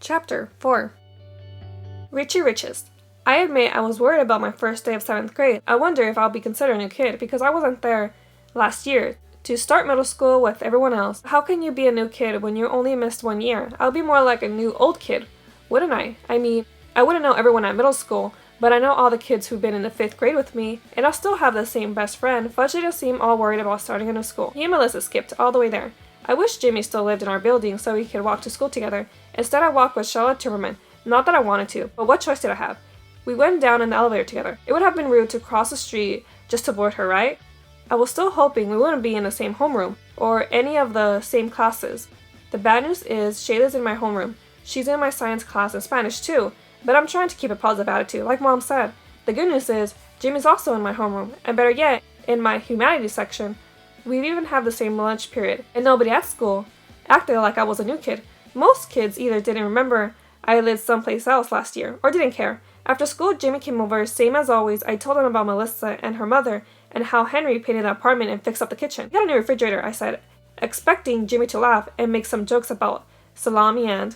Chapter 4 Richie Richest. I admit I was worried about my first day of 7th grade. I wonder if I'll be considered a new kid because I wasn't there last year to start middle school with everyone else. How can you be a new kid when you only missed 1 year? I'll be more like a new old kid, wouldn't I? I mean, I wouldn't know everyone at middle school, but I know all the kids who've been in the 5th grade with me, and I'll still have the same best friend. Fudge didn't seem all worried about starting a new school. He and Melissa skipped all the way there. I wish Jimmy still lived in our building so we could walk to school together. Instead, I walked with Charlotte Timmerman. Not that I wanted to, but what choice did I have? We went down in the elevator together. It would have been rude to cross the street just to avoid her, right? I was still hoping we wouldn't be in the same homeroom, or any of the same classes. The bad news is, Shayla's in my homeroom. She's in my science class and Spanish too, but I'm trying to keep a positive attitude, like Mom said. The good news is, Jimmy's also in my homeroom, and better yet, in my humanities section. We even have the same lunch period, and nobody at school acted like I was a new kid. Most kids either didn't remember I lived someplace else last year, or didn't care. After school, Jimmy came over, same as always. I told him about Melissa and her mother, and how Henry painted the apartment and fixed up the kitchen. We got a new refrigerator, I said, expecting Jimmy to laugh and make some jokes about salami and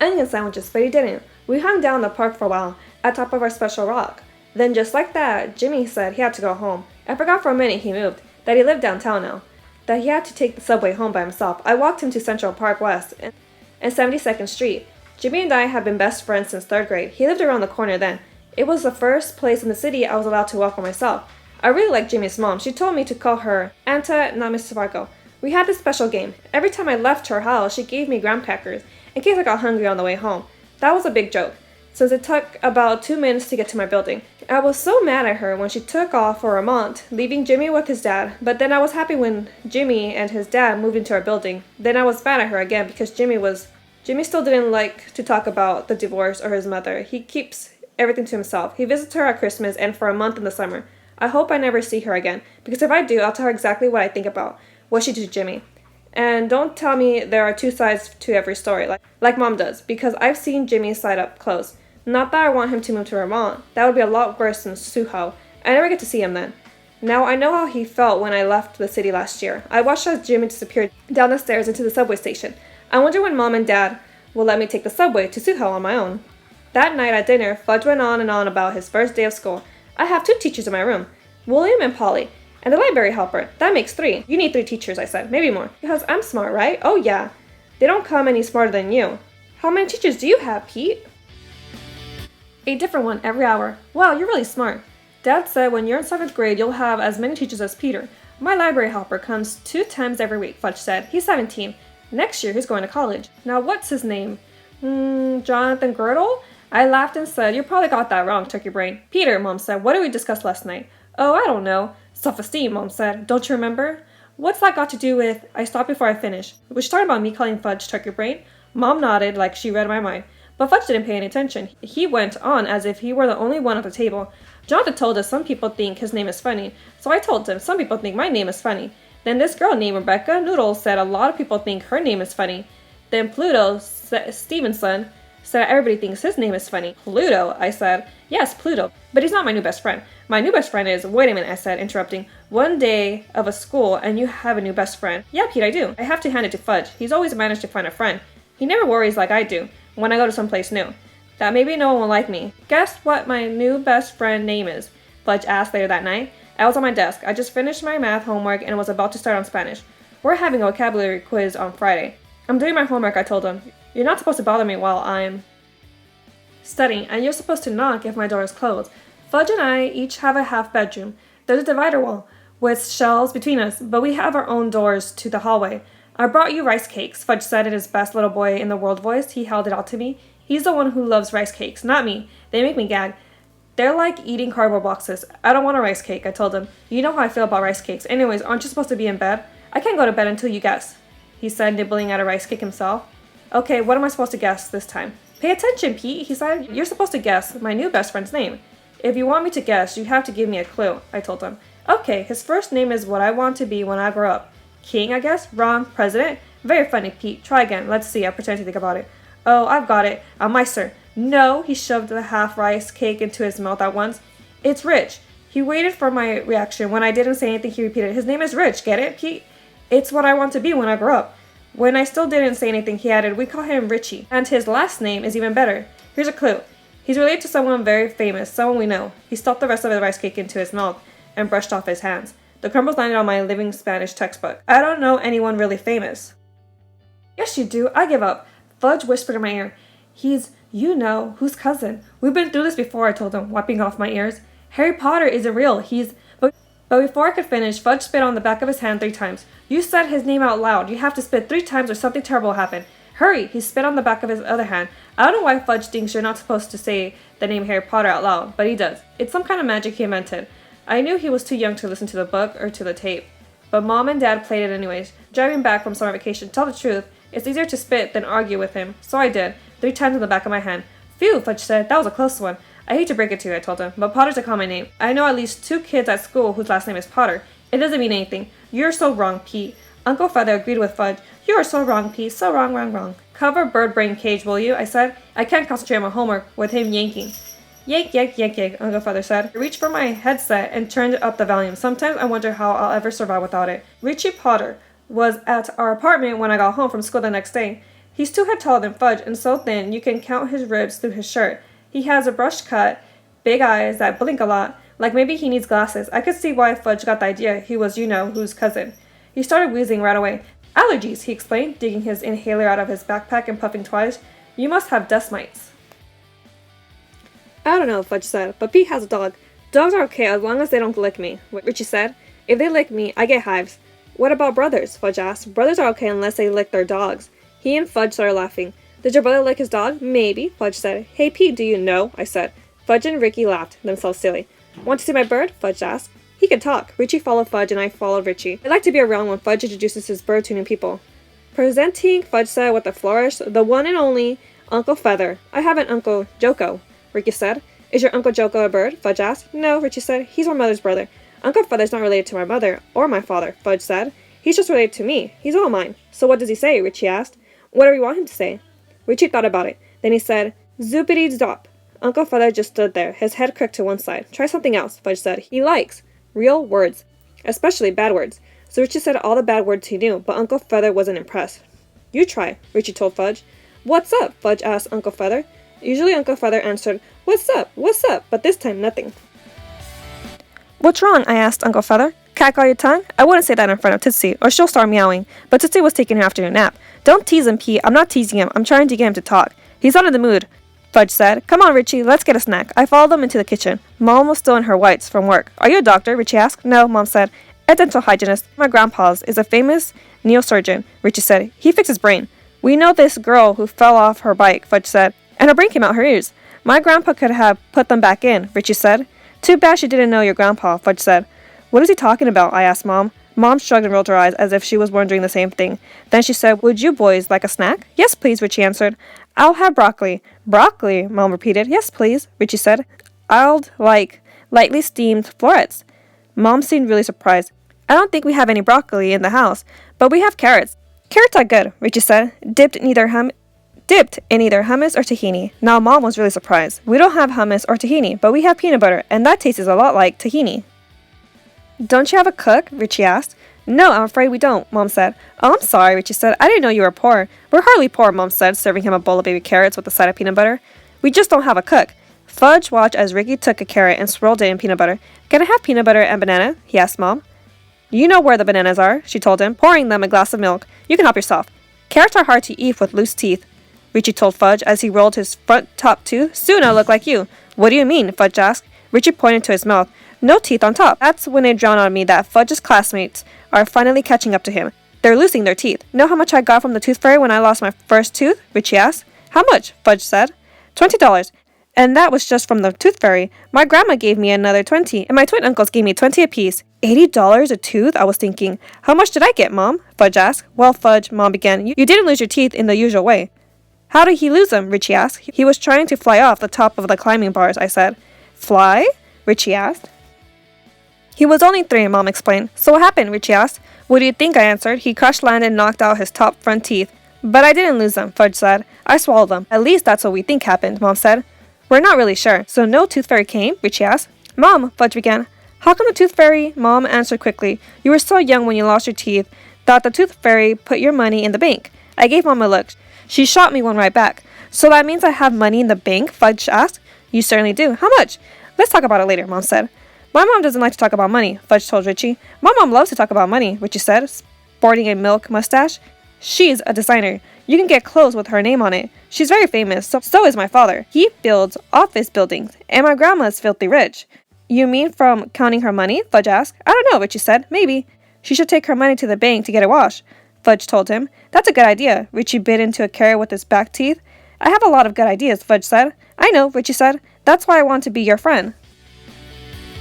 onion sandwiches, but he didn't. We hung down in the park for a while, at top of our special rock. Then just like that, Jimmy said he had to go home. I forgot for a minute he moved, that he lived downtown now, that he had to take the subway home by himself. I walked him to Central Park West and 72nd Street. Jimmy and I had been best friends since 3rd grade. He lived around the corner then. It was the first place in the city I was allowed to walk by myself. I really liked Jimmy's mom. She told me to call her Anta, not Mrs. Fargo. We had this special game. Every time I left her house, she gave me graham crackers in case I got hungry on the way home. That was a big joke, since it took about 2 minutes to get to my building. I was so mad at her when she took off for Vermont, leaving Jimmy with his dad, but then I was happy when Jimmy and his dad moved into our building. Then I was mad at her again because Jimmy still didn't like to talk about the divorce or his mother. He keeps everything to himself. He visits her at Christmas and for a month in the summer. I hope I never see her again, because if I do, I'll tell her exactly what I think about what she did to Jimmy. And don't tell me there are 2 sides to every story, like Mom does, because I've seen Jimmy's side up close. Not that I want him to move to Vermont. That would be a lot worse than Suho. I never get to see him then. Now I know how he felt when I left the city last year. I watched as Jimmy disappeared down the stairs into the subway station. I wonder when Mom and Dad will let me take the subway to Suho on my own. That night at dinner, Fudge went on and on about his first day of school. I have 2 teachers in my room, William and Polly, and the library helper. That makes 3. You need 3 teachers, I said, maybe more. Because I'm smart, right? Oh yeah. They don't come any smarter than you. How many teachers do you have, Pete? A different one every hour. Wow, you're really smart. Dad said when you're in 7th grade, you'll have as many teachers as Peter. My library helper comes 2 times every week, Fudge said. He's 17. Next year, he's going to college. Now, what's his name? Jonathan Girdle? I laughed and said, you probably got that wrong, turkey brain. Peter, Mom said, what did we discuss last night? Oh, I don't know. Self-esteem, Mom said. Don't you remember? What's that got to do with... I stopped before I finished. Was she talking about me calling Fudge turkey brain? Mom nodded like she read my mind. But Fudge didn't pay any attention. He went on as if he were the only one at the table. Jonathan told us some people think his name is funny. So I told him, some people think my name is funny. Then this girl named Rebecca Noodle said a lot of people think her name is funny. Then Pluto Stevenson said everybody thinks his name is funny. Pluto, I said. Yes, Pluto. But he's not my new best friend. My new best friend is... Wait a minute, I said, interrupting. 1 day of a school and you have a new best friend. Yeah, Pete, I do. I have to hand it to Fudge. He's always managed to find a friend. He never worries like I do when I go to someplace new. That maybe no one will like me. Guess what my new best friend name is? Fudge asked later that night. I was on my desk. I just finished my math homework and was about to start on Spanish. We're having a vocabulary quiz on Friday. I'm doing my homework, I told him. You're not supposed to bother me while I'm studying, and you're supposed to knock if my door is closed. Fudge and I each have a half bedroom. There's a divider wall with shelves between us, but we have our own doors to the hallway. I brought you rice cakes, Fudge said in his best little boy in the world voice. He held it out to me. He's the one who loves rice cakes, not me. They make me gag. They're like eating cardboard boxes. I don't want a rice cake, I told him. You know how I feel about rice cakes. Anyways, aren't you supposed to be in bed? I can't go to bed until you guess, he said, nibbling at a rice cake himself. Okay, what am I supposed to guess this time? Pay attention, Pete, he said. You're supposed to guess my new best friend's name. If you want me to guess, you have to give me a clue, I told him. Okay, his first name is what I want to be when I grow up. King, I guess? Wrong. President? Very funny, Pete. Try again. Let's see. I'll pretend to think about it. Oh, I've got it. A Meister. No, he shoved the half rice cake into his mouth at once. It's Rich. He waited for my reaction. When I didn't say anything, he repeated, his name is Rich. Get it, Pete? It's what I want to be when I grow up. When I still didn't say anything, he added, "We call him Richie, and his last name is even better. Here's a clue. He's related to someone very famous, someone we know." He stuffed the rest of the rice cake into his mouth and brushed off his hands. The crumbles landed on my living Spanish textbook. "I don't know anyone really famous." "Yes, you do. I give up." Fudge whispered in my ear. "He's, you know, whose cousin. We've been through this before," I told him, wiping off my ears. "Harry Potter isn't real. He's..." But before I could finish, Fudge spit on the back of his hand 3 times. "You said his name out loud. You have to spit 3 times or something terrible will happen. Hurry!" He spit on the back of his other hand. I don't know why Fudge thinks you're not supposed to say the name Harry Potter out loud, but he does. It's some kind of magic he invented. I knew he was too young to listen to the book or to the tape, but Mom and Dad played it anyways. Driving back from summer vacation, to tell the truth, it's easier to spit than argue with him, so I did, 3 times on the back of my hand. "Phew," Fudge said, "that was a close one." "I hate to break it to you," I told him, "but Potter's a common name. I know at least 2 kids at school whose last name is Potter. It doesn't mean anything." "You're so wrong, Pete." Uncle Feather agreed with Fudge. "You are so wrong, Pete. So wrong, wrong, wrong." "Cover bird brain cage, will you?" I said. "I can't concentrate on my homework with him yanking." "Yank, yank, yank, yank," Uncle Feather said. I reached for my headset and turned up the volume. Sometimes I wonder how I'll ever survive without it. Richie Potter was at our apartment when I got home from school the next day. He's 2 head taller than Fudge and so thin you can count his ribs through his shirt. He has a brushed cut, big eyes that blink a lot, like maybe he needs glasses. I could see why Fudge got the idea he was you-know-whose cousin. He started wheezing right away. "Allergies," he explained, digging his inhaler out of his backpack and puffing twice. "You must have dust mites." "I don't know," Fudge said, "but Pete has a dog. Dogs are okay as long as they don't lick me," Richie said. "If they lick me, I get hives." "What about brothers?" Fudge asked. "Brothers are okay unless they lick their dogs." He and Fudge started laughing. "Did your brother lick his dog?" "Maybe," Fudge said. "Hey Pete, do you know?" I said. Fudge and Ricky laughed themselves silly. "Want to see my bird?" Fudge asked. He could talk. Richie followed Fudge and I followed Richie. I like to be around when Fudge introduces his bird to new people. "Presenting," Fudge said with a flourish, "the one and only Uncle Feather. I have an Uncle Joko," Ricky said. "Is your Uncle Joko a bird?" Fudge asked. "No," Richie said. "He's my mother's brother." "Uncle Feather's not related to my mother or my father," Fudge said. "He's just related to me. He's all mine." "So what does he say?" Richie asked. "Whatever you want him to say." Richie thought about it. Then he said, "Zoopity-zop." Uncle Feather just stood there, his head crooked to one side. "Try something else," Fudge said. He likes real words, especially bad words. So Richie said all the bad words he knew, but Uncle Feather wasn't impressed. "You try," Richie told Fudge. "What's up?" Fudge asked Uncle Feather. Usually Uncle Feather answered, "What's up? What's up?" But this time, nothing. "What's wrong?" I asked Uncle Feather. "Cat got your tongue?" I wouldn't say that in front of Tootsie, or she'll start meowing, but Tootsie was taking her afternoon nap. "Don't tease him, Pete. I'm not teasing him. I'm trying to get him to talk. He's not in the mood," Fudge said. "Come on, Richie, let's get a snack." I followed them into the kitchen. Mom was still in her whites from work. "Are you a doctor?" Richie asked. "No," Mom said. "A dental hygienist. My grandpa's is a famous neurosurgeon," Richie said. "He fixes brain." "We know this girl who fell off her bike," Fudge said, "and her brain came out her ears. My grandpa could have put them back in," Richie said. "Too bad she didn't know your grandpa," Fudge said. "What is he talking about?" I asked Mom. Mom shrugged and rolled her eyes as if she was wondering the same thing. Then she said, "Would you boys like a snack?" "Yes, please," Richie answered. "I'll have broccoli." "Broccoli?" Mom repeated. "Yes, please," Richie said. "I'd like lightly steamed florets." Mom seemed really surprised. "I don't think we have any broccoli in the house, but we have carrots." "Carrots are good," Richie said, dipped in either hummus or tahini. Now Mom was really surprised. "We don't have hummus or tahini, but we have peanut butter, and that tastes a lot like tahini." "Don't you have a cook?" Richie asked. "No, I'm afraid we don't," Mom said. "Oh, I'm sorry," Richie said. "I didn't know you were poor." "We're hardly poor," Mom said, serving him a bowl of baby carrots with a side of peanut butter. "We just don't have a cook." Fudge watched as Ricky took a carrot and swirled it in peanut butter. "Can I have peanut butter and banana?" he asked Mom. "You know where the bananas are," she told him, pouring them a glass of milk. "You can help yourself." "Carrots are hard to eat with loose teeth," Richie told Fudge as he rolled his front top tooth. "Soon I'll look like you." "What do you mean?" Fudge asked. Richie pointed to his mouth. "No teeth on top." That's when it dawned on me that Fudge's classmates are finally catching up to him. They're losing their teeth. "Know how much I got from the tooth fairy when I lost my first tooth?" Richie asked. "How much?" Fudge said. $20. And that was just from the tooth fairy. My grandma gave me another 20, and my twin uncles gave me 20 apiece. $80 a tooth? I was thinking. "How much did I get, Mom?" Fudge asked. "Well, Fudge," Mom began, you didn't lose your teeth in the usual way." "How did he lose them?" Richie asked. "He was trying to fly off the top of the climbing bars," I said. "Fly?" Richie asked. "He was only 3, Mom explained. "So what happened?" Richie asked. "What do you think?" I answered. "He crash landed and knocked out his top front teeth." "But I didn't lose them," Fudge said. "I swallowed them. At least that's what we think happened," Mom said. "We're not really sure." "So no tooth fairy came?" Richie asked. "Mom," Fudge began. "How come the tooth fairy?" Mom answered quickly. "You were so young when you lost your teeth thought the tooth fairy put your money in the bank. I gave Mom a look. She shot me one right back. So that means I have money in the bank? Fudge asked. You certainly do. How much? Let's talk about it later, Mom said. My mom doesn't like to talk about money, Fudge told Richie. My mom loves to talk about money, Richie said, sporting a milk mustache. She's a designer. You can get clothes with her name on it. She's very famous, so is my father. He builds office buildings, and my grandma's filthy rich. You mean from counting her money? Fudge asked. I don't know, Richie said. Maybe. She should take her money to the bank to get it washed, Fudge told him. That's a good idea. Richie bit into a carrot with his back teeth. I have a lot of good ideas, Fudge said. I know, Richie said. That's why I want to be your friend.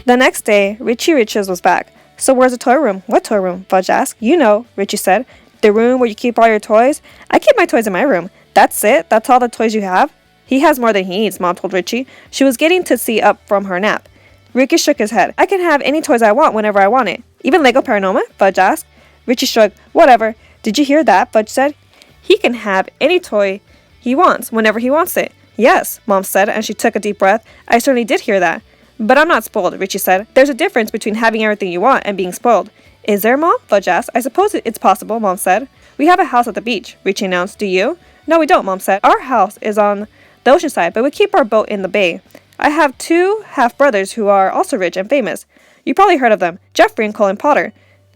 The next day, Richie Riches was back. So where's the toy room? What toy room? Fudge asked. You know, Richie said. The room where you keep all your toys? I keep my toys in my room. That's it? That's all the toys you have? He has more than he eats, Mom told Richie. She was getting to see up from her nap. Ricky shook his head. I can have any toys I want whenever I want it. Even Lego Paranormal? Fudge asked. Richie shrugged. Whatever. Did you hear that? Fudge said. He can have any toy he wants whenever he wants it. Yes, Mom said, and she took a deep breath. I certainly did hear that. But I'm not spoiled, Richie said. There's a difference between having everything you want and being spoiled. Is there, Mom? Fudge asked. I suppose it's possible, Mom said. We have a house at the beach, Richie announced. Do you? No, we don't, Mom said. Our house is on the ocean side, but we keep our boat in the bay. I have 2 half-brothers who are also rich and famous. You probably heard of them, Jeffrey and Colin Potter.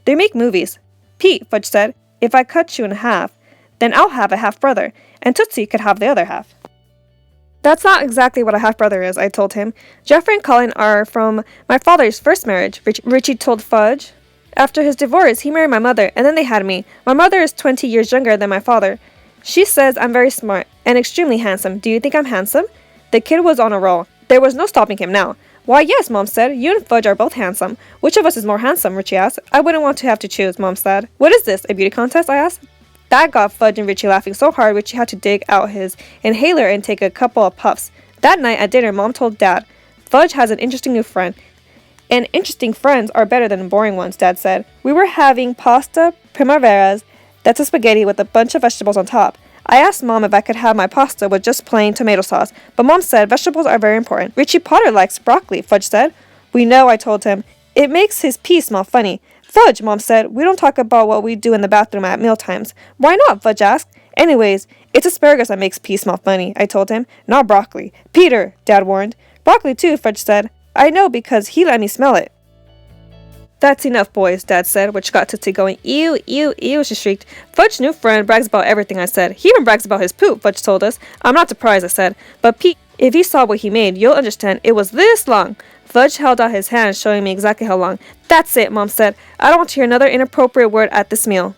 They make movies. Pete, Fudge said, if I cut you in half, then I'll have a half-brother, and Tootsie could have the other half. That's not exactly what a half-brother is, I told him. Jeffrey and Colin are from my father's first marriage, Richie told Fudge. After his divorce, he married my mother, and then they had me. My mother is 20 years younger than my father. She says I'm very smart and extremely handsome. Do you think I'm handsome? The kid was on a roll. There was no stopping him now. Why, yes, Mom said. You and Fudge are both handsome. Which of us is more handsome, Richie asked. I wouldn't want to have to choose, Mom said. What is this, a beauty contest, I asked. That got Fudge and Richie laughing so hard Richie had to dig out his inhaler and take a couple of puffs. That night at dinner, Mom told Dad, Fudge has an interesting new friend. And interesting friends are better than boring ones, Dad said. We were having pasta primaveras, that's a spaghetti with a bunch of vegetables on top. I asked Mom if I could have my pasta with just plain tomato sauce, but Mom said vegetables are very important. Richie Potter likes broccoli, Fudge said. We know, I told him. It makes his pee smell funny. Fudge, Mom said. We don't talk about what we do in the bathroom at mealtimes. Why not? Fudge asked. Anyways, it's asparagus that makes pee smell funny, I told him. Not broccoli. Peter, Dad warned. Broccoli too, Fudge said. I know because he let me smell it. That's enough, boys, Dad said, which got Tootsie going. Ew, ew, ew, she shrieked. Fudge's new friend brags about everything, I said. He even brags about his poop, Fudge told us. I'm not surprised, I said. But Pete, if you saw what he made, you'll understand. It was this long. Fudge held out his hand, showing me exactly how long. That's it, Mom said. I don't want to hear another inappropriate word at this meal.